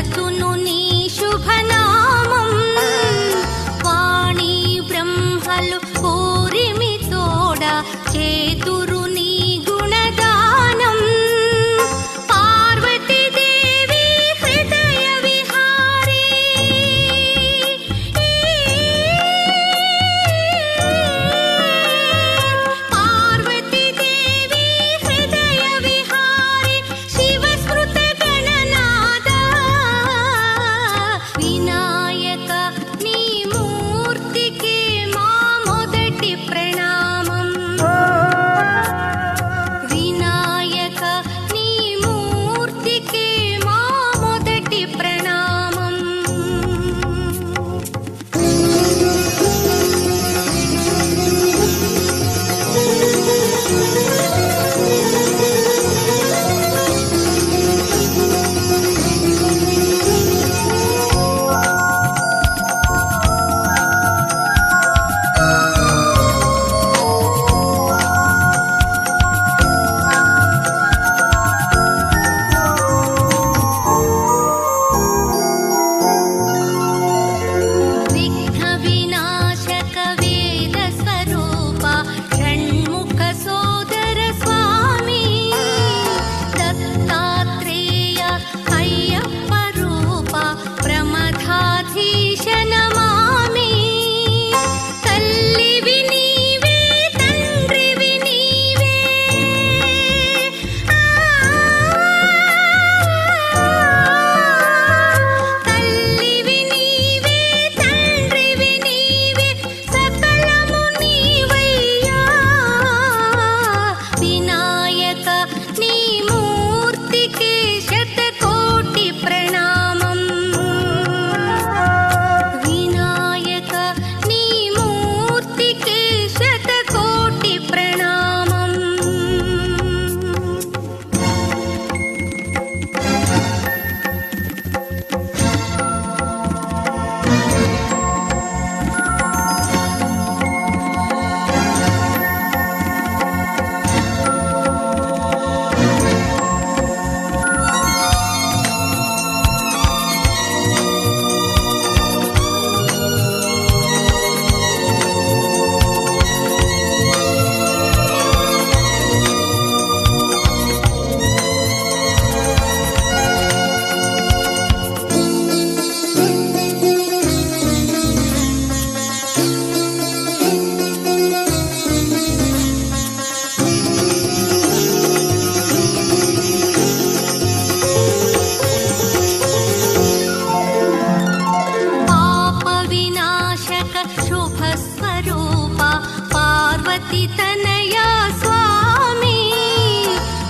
పలతును నీ శుభనామం వాణి బ్రహ్మలు పూరిమి తోడ చేతురు నీ గుణదానం పార్వతీదేవి హృదయ విహారీ పార్వతీదేవి హృదయ విహారీ శివస్మృత గణనాద వినాయక నీ మూర్తికి మా మొదటి ప్రణామం వినాయక నీ మూర్తికి మా మొదటి ప్రణామం విఘ్న వినాశక వేద స్వరూప షణ్ముఖ సోదర స్వామి దత్తాత్రేయ అయ్యప్ప రూప ప్రమథాధీశ నమామి తల్లివి నీవే తండ్రివి నీవే తల్లివి నీవే తండ్రివి నీవే సకలము నీవయ్యా వినాయక నీ మూర్తికి శతకోటి ప్రణామం వినాయక నీ మూర్తికి శతకోటి ప్రణామం పాప వినాశక శుభ స్వరూప పార్వతి తనయ స్వామి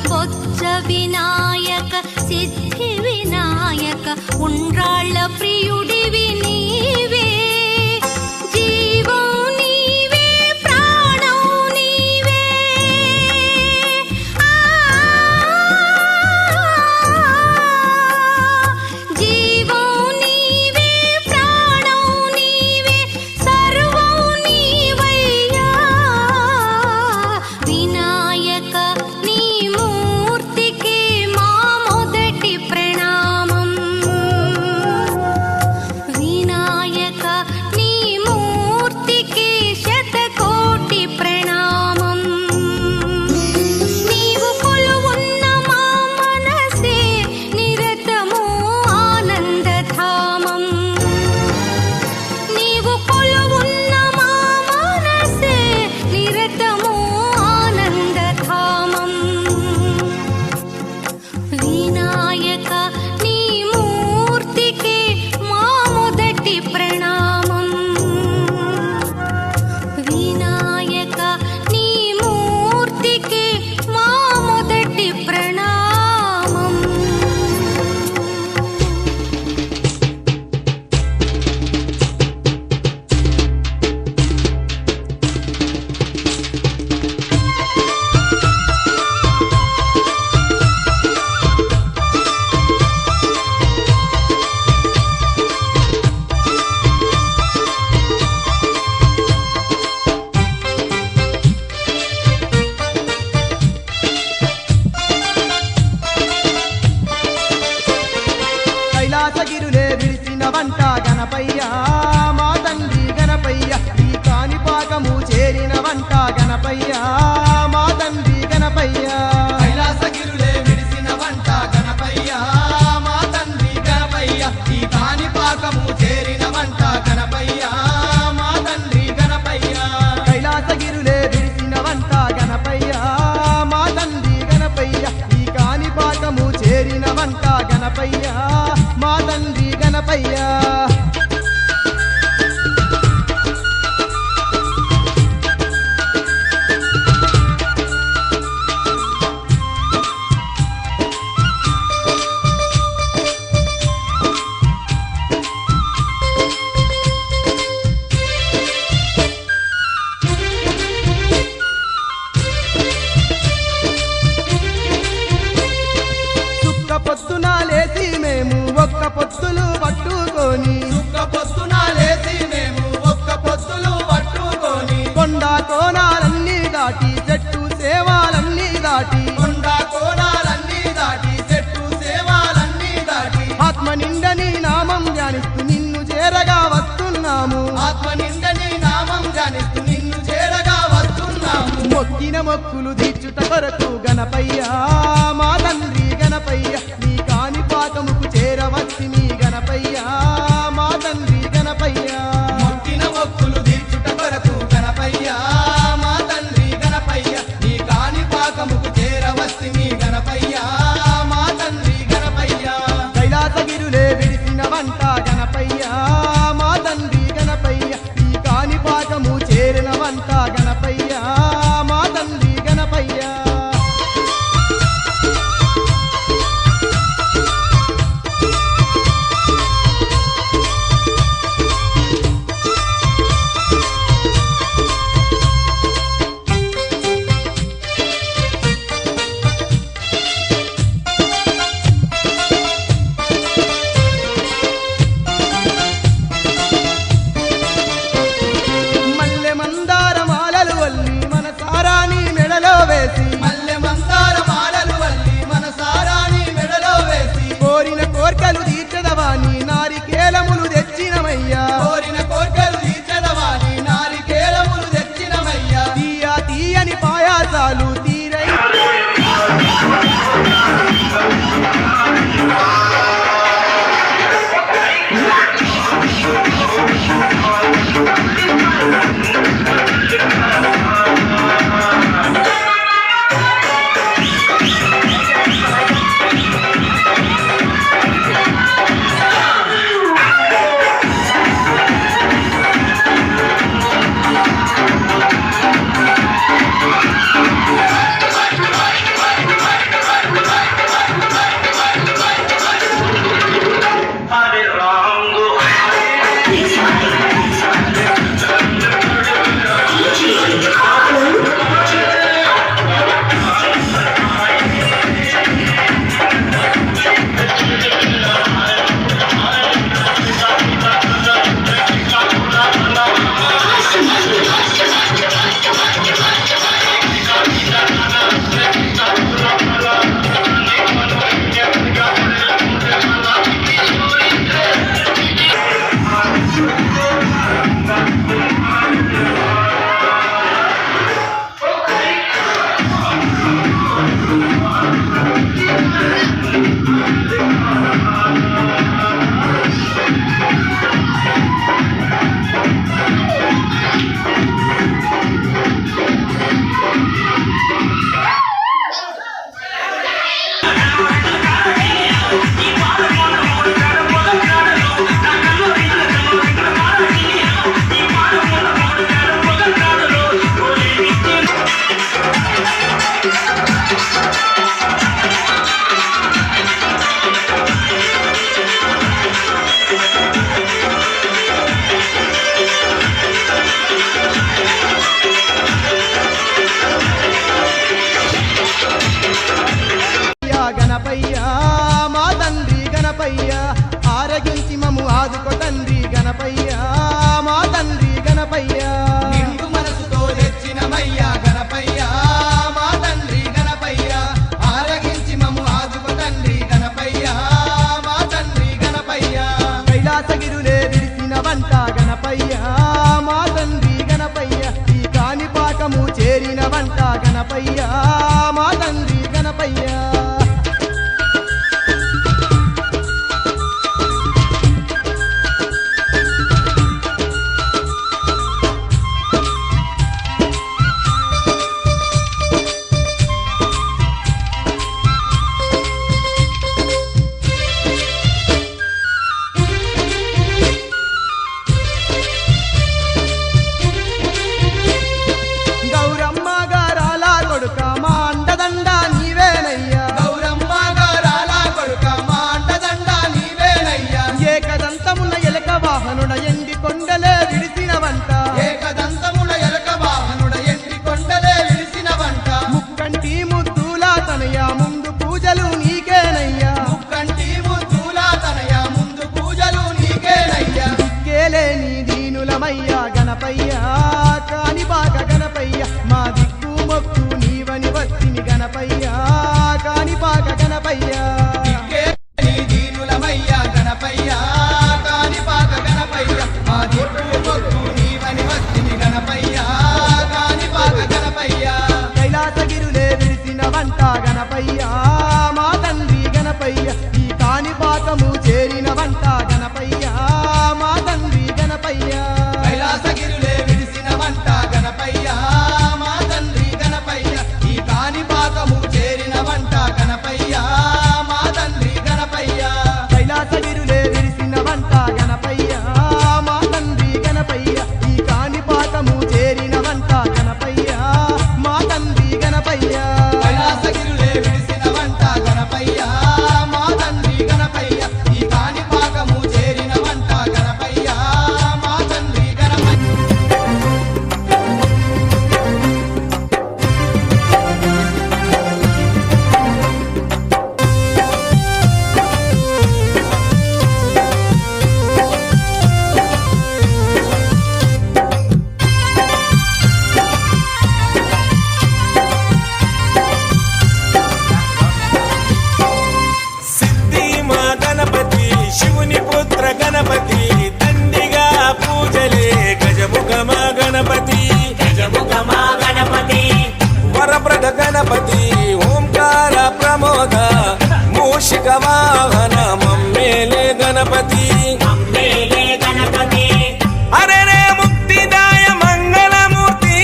బొజ్జ వినాయక సిద్ధి వినాయక ఉండ్రాళ్ళ ప్రియుడివి నీవే జీవం నీవే ప్రాణం నీవే జీవం నీవే ప్రాణం నీవే సర్వం నీవయ్యా వినాయక నీ మూర్తికి మా మొదటి ప్రణామం కైలాసగిరులే విడిచిన వంట గణపయ్య మా తండ్రి గణపయ్య ఈ కాణిపాకము చేరిన వంట గణపయ్య మా తండ్రి గణపయ్య కైలాసగిరులే విడిసిన వంట గణపయ్య మా తండ్రి గణపయ్య ఈ కాణిపాకము చేరిన వంట గణపయ్య మా తండ్రి గణపయ్య కైలాసగిరులే విడిసిన వంట గణపయ్య మా తండ్రి గణపయ్య ఈ కాణిపాకము చేరిన వంట గణపయ్య మా తండ్రి గణపయ్య చుక్క పొద్దున లేచి మేము ఒక్క పొత్తులు పట్టుకొని చుక్క పొద్దున లేచి మేము ఒక్క పొద్దులు పట్టుకొని కొండ కోణాలన్నీ దాటి చెట్టు సేవాలన్నీ దాటి కొండ కోణాలన్నీ దాటి చెట్టు సేవాలన్నీ దాటి ఆత్మ నిండని నామం ధ్యానిస్తూ నిన్ను చేరగా వస్తున్నాము ఆత్మ నిండని నామం జానిస్తూ నిన్ను చేరగా వస్తున్నాము మొక్కిన మొక్కులు తీర్చుట కొరకు గణపయ్య మా తండ్రి గణపయ్య నీ కాణిపాకముకు చేరవచ్చి నీ గణపయ్య మా తండ్రి గణపయ్య మొక్కిన మొక్కులు తీర్చుట కొరకు గణపయ్య మా తండ్రి గణపయ్య నీ కాణిపాకముకు చేరవస్తి మీ గణపయ్య మా తండ్రి గణపయ్య కైలాసగిరులే విడిసిన వంట గణపయ్య మా తండ్రి గణపయ్య ఈ కాణిపాకము చేరిన వంట గణపయ్య మా తండ్రి గణపయ్య మల్లె మందార మాలలు వల్లి మన సారాని మెడలో వేసి మల్లె మందార మాలలు వల్లి మన సారాని మెడలో వేసి కోరిన కోర్కెలు తీర్చదవాని నారికేలములు తెచ్చినమయ్యా కోరిన కోర్కెలు తీర్చదవాని నారికేలములు తెచ్చినమయ్యా తీయ తీయని పాయాసాలు తీరై గణపయ్య పాకము చేరిన వంట గణపయ్య మా తండ్రి గణపయ్య కైలాసగిరులే విడిసిన వంట గణపయ్య మా తండ్రి గణపయ్య ఈ కాని పాకము చేరిన వంట గణపయ్య మా తండ్రి గణపయ్య కైలాసగిరులే విరిసిన వంట గణపయ్య మా తండ్రి గణపయ్య ఈ కాని పాకము చేరిన వంట గణపయ్య మా తండ్రి గణపయ్య కైలాసగిరులే విడిసిన వంట గణపయ్య మా తండ్రి గణపయ్య ఈ కాని పాకము చేరిన వంట గణపయ్య మా తండ్రి గణపయ్య సిద్ధి మా గణపతి శివుని పుత్ర గణపతి దండిగా పూజలే గజముఖ మా గణపతి వరప్రద గణపతి ఓంకార ప్రమోద మూషిక వాహన మమ్మేలే గణపతి హరరే ముక్తిదాయ మంగళమూర్తి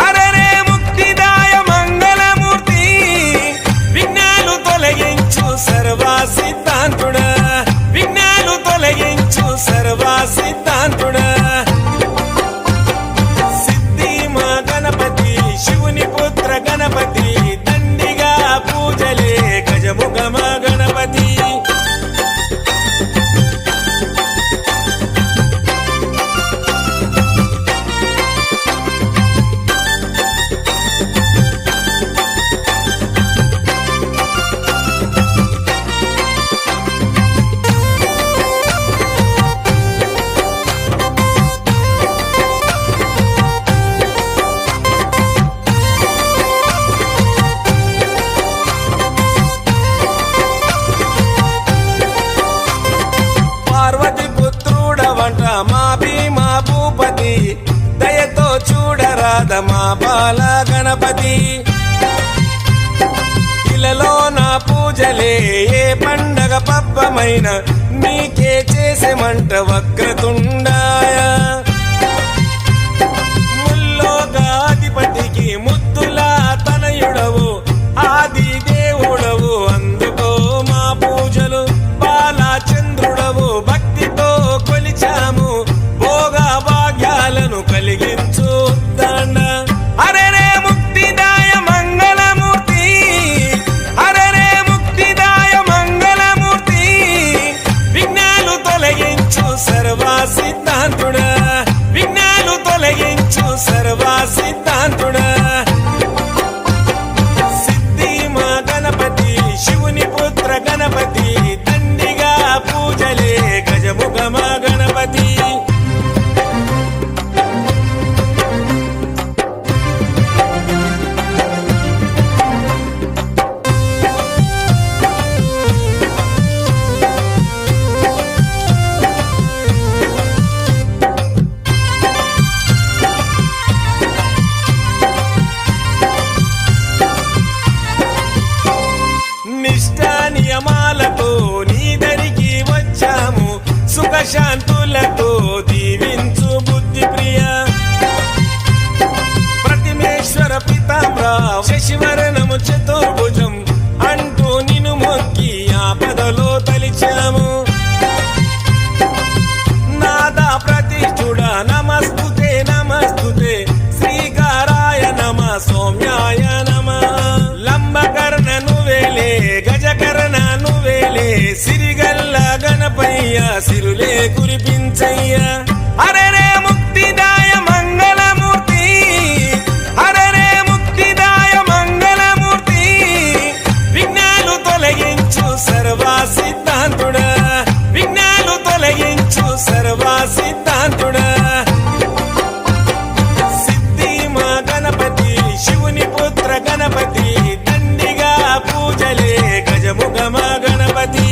హరరే ముక్తిదాయ మంగళమూర్తి విఘ్నాలు తొలగించు సర్వా సిద్ధాంతుడా విఘ్నాలు తొలగించు సర్వా సిద్ధాంతుడా సిద్ధి మా గణపతి శివుని పుత్ర గణపతి దండిగా పూజలే గజముఖ మా గణపతి పార్వతి పుత్రుడవంట మా భీమా భూపతి దయతో చూడరాద మా బాల గణపతి ఇలలో నా పూజలే ఏ పండగ పబ్బమైన నీకే చేసేమంట వక్రతుండాయ ముల్లోకాధిపతికి ముద్దులా తనయుడవు ఆది దేవుడవు అందుకో మా పూజలు బాలచంద్రుడవు భక్తితో కొలిచాము భోగ భాగ్యాలను కలిగించు దండ హరరే ముక్తిదాయ మంగళమూర్తి హరరే ముక్తిదాయ మంగళమూర్తి విఘ్నాలు తొలగించు సర్వా సిద్ధాంతుడా విఘ్నాలు తొలగించు సర్వా సిద్ధాంతుడా సిద్ధి మా గణపతి శివుని పుత్ర గణపతి దండిగా పూజలే గజముఖ మా గణపతి నిష్ఠా నియమాలతో నీ దరికి వచ్చాము సుఖశాంతులతో దీవించు బుద్ధి ప్రియ ప్రతిమేశ్వర పితామ్ర శశివరణము చతుర్భుజం అంటూ నిన్ను మొక్కి ఆపదలో తలిచాము నాదా ప్రతిష్ఠుడ నమస్తుతే నమస్తుతే శ్రీకారాయ నమ సౌమ్యాయ నమ లంబకర్ణ నువ్వేలే గజకర్ణ నువ్వేలే సిరిగల్ల గణపయ్య సిరులే కురిపించయ్య హరరే ముక్తిదాయ మంగళమూర్తి హరరే ముక్తిదాయ మంగళమూర్తి విఘ్నాలు తొలగించు సర్వా సిద్ధాంతుడా విఘ్నాలు తొలగించు సర్వా సిద్ధాంతుడా సిద్ధి మా గణపతి శివుని పుత్ర గణపతి దండిగా పూజలే గజముఖ మా గణపతి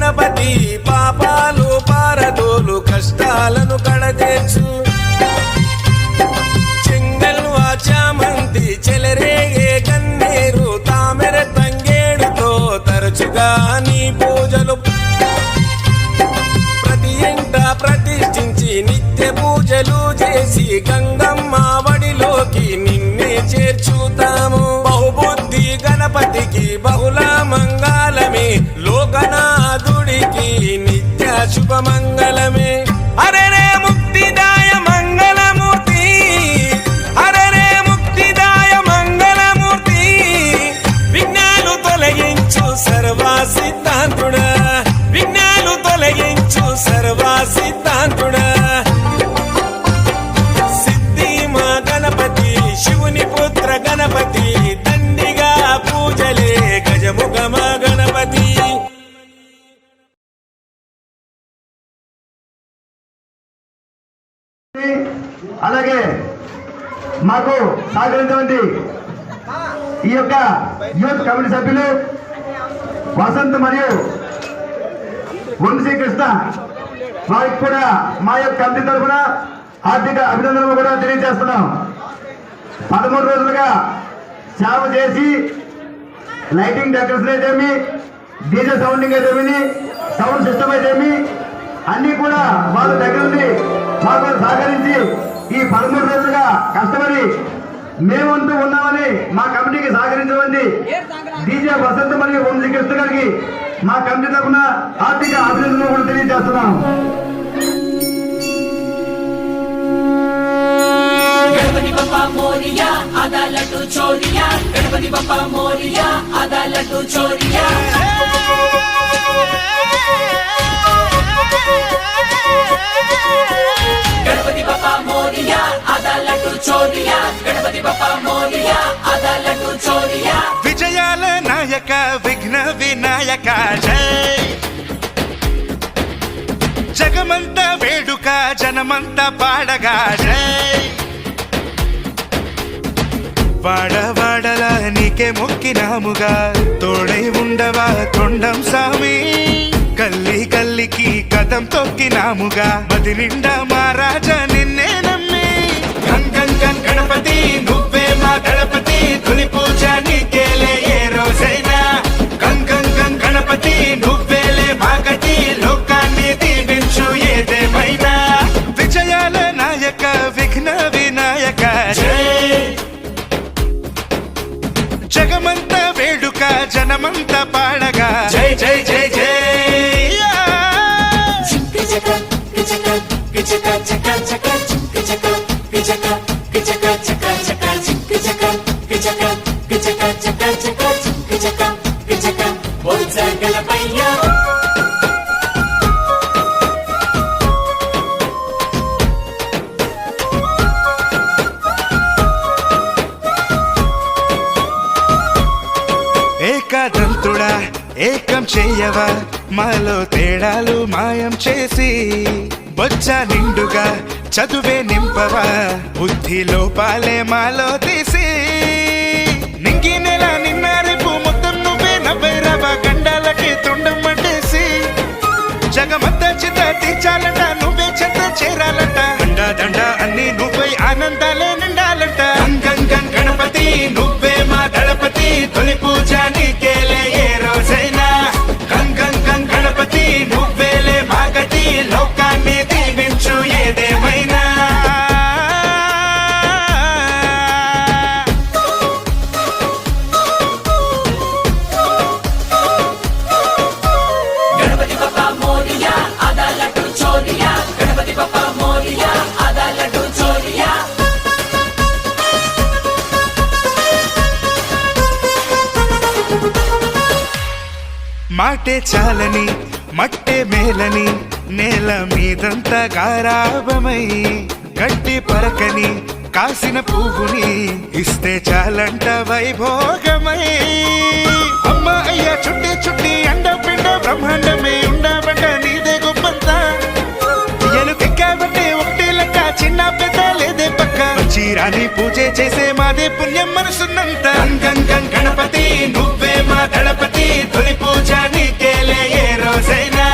గణపతి పాపాలు పారదోలు కష్టాలను కడతీర్చు చెంగల్వా చామంతి చెలరేగే కన్నీరు తామెర తంగేడుతో తరచుగా నీ పూజలు ప్రతి ఇంట ప్రతిష్ఠించి నిత్య పూజలు చేసి గంగమ్మ వడిలోకి నిన్నే చేర్చుతాము బహుబుద్ధి గణపతికి బహుళ మంగళమే లోకనాథుడికి నిత్య శుభమంగళమే అరెరే ముక్తిదాయ మంగళమూర్తి అరెరే ముక్తిదాయ మంగళమూర్తి విఘ్నాలు తొలగించు సర్వ సిద్ధాంతుడా విఘ్నాలు తొలగించు సర్వ సిద్ధాంతుడా సిద్ధి మా గణపతి శివుని పుత్ర గణపతి దండిగా పూజలే గజముఖమ గణపతి అలాగే మాకు సహకరించినటువంటి ఈ యొక్క యూత్ కమిటీ సభ్యులు వసంత్ మరియు వంశీకృష్ణ వారికి కూడా మా యొక్క కమిటీ తరఫున ఆర్థిక అభినందనలు కూడా తెలియజేస్తున్నాం 13 రోజులుగా సేవ చేసి లైటింగ్ డెకరేషన్ అయితేమి డీజే సౌండింగ్ అయితేమి సౌండ్ సిస్టమ్ అయితేమి అన్ని కూడా వాళ్ళ దగ్గర నుండి మాకు సహకరించి ఈ 13 రోజులుగా కష్టపడి మేమంటూ ఉన్నామని మా కమిటీకి సహకరించమండి డీజే వసంత్ మరియు వంశీకృష్ణ గారికి మా కమిటీ తరఫున ఆర్థిక అభినందనలు కూడా తెలియజేస్తున్నాం. गणपति बप्पा मोरिया आधा लड्डू चोरिया गणपति बप्पा मोरिया आधा लड्डू चोरिया गणपति बप्पा मोरिया आधा लड्डू चोरिया गणपति बप्पा मोरिया आधा लड्डू चोरिया విజయాల నాయక విఘ్న వినాయక జై జగమంతా వేడుక జనమంతా పాడగా జై వాడవాడల నీకే మొక్కినాముగా తోడై ఉండవా తొండం సామి కల్లి కల్లికి కథం తొక్కినాముగా మది నిండా మహారాజా నిన్నే నమ్మి గంగం గణపతి నువ్వే మా గణపతి తొలి పూజ నీకేలే ఏ రోజైనా గంగం గణపతి నువ్వేలే మాగతి లోకాన్ని దీవించు ఏదేమైనా విజయాల నాయక విఘ్న వినాయక జై జగమంతా వేడుక జనమంతా పాడగా జై జై జై జై ఏకదంతుడా ఏకం చేయవా మాలో తేడాలు మాయం చేసి బొచ్చ నిండుగా చదువే నింపవా బుద్ధి లోపాలే మాలో తీసి నింగి నెల నిన్న రేపు మొత్తం నువ్వే నవ్వైరవా గండాలకి తొండం మండేసి జగమంతా చిత్త తీర్చాలంట నువ్వే చెత్త చేరాలంట దండ దండ అన్ని నువ్వై ఆనందాలే నిండాలంట గంగం గణపతి నువ్వే మా గణపతి తొలి పూజ నీకేలే ఏ రోజైనా గంగం గణపతి నువ్వేలే మా గతి లోకాన్ని దీవించు ఏదేమైనా गणपति बप्पा मोरिया आधा लड्डू चोरिया गणपति बप्पा मोरिया आधा लड्डू चोरिया మాటే చాలని మట్టే మేలని నేల మీదంతా గారాభమై గట్టి పరకని కాసిన పువ్వుని ఇస్తే చాలంట వైభోగమై అమ్మ అయ్య చుట్టి చుట్టి అండ పిండ బ్రహ్మాండమే ఉండబంట నీదే గొప్పంత ఎలుకెక్కాబట్టే ఒకటే లెక్క చిన్న పెద్ద లేదే పక్క చీరాని పూజ చేసే మాదే పుణ్యం మనసున్నంత గంగం గణపతి నువ్వే మా గణపతి తొలి పూజ నీకేలే ఏ రోజైనా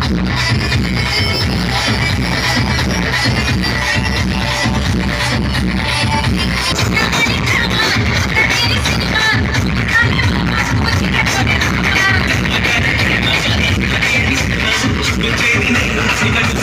Thank you.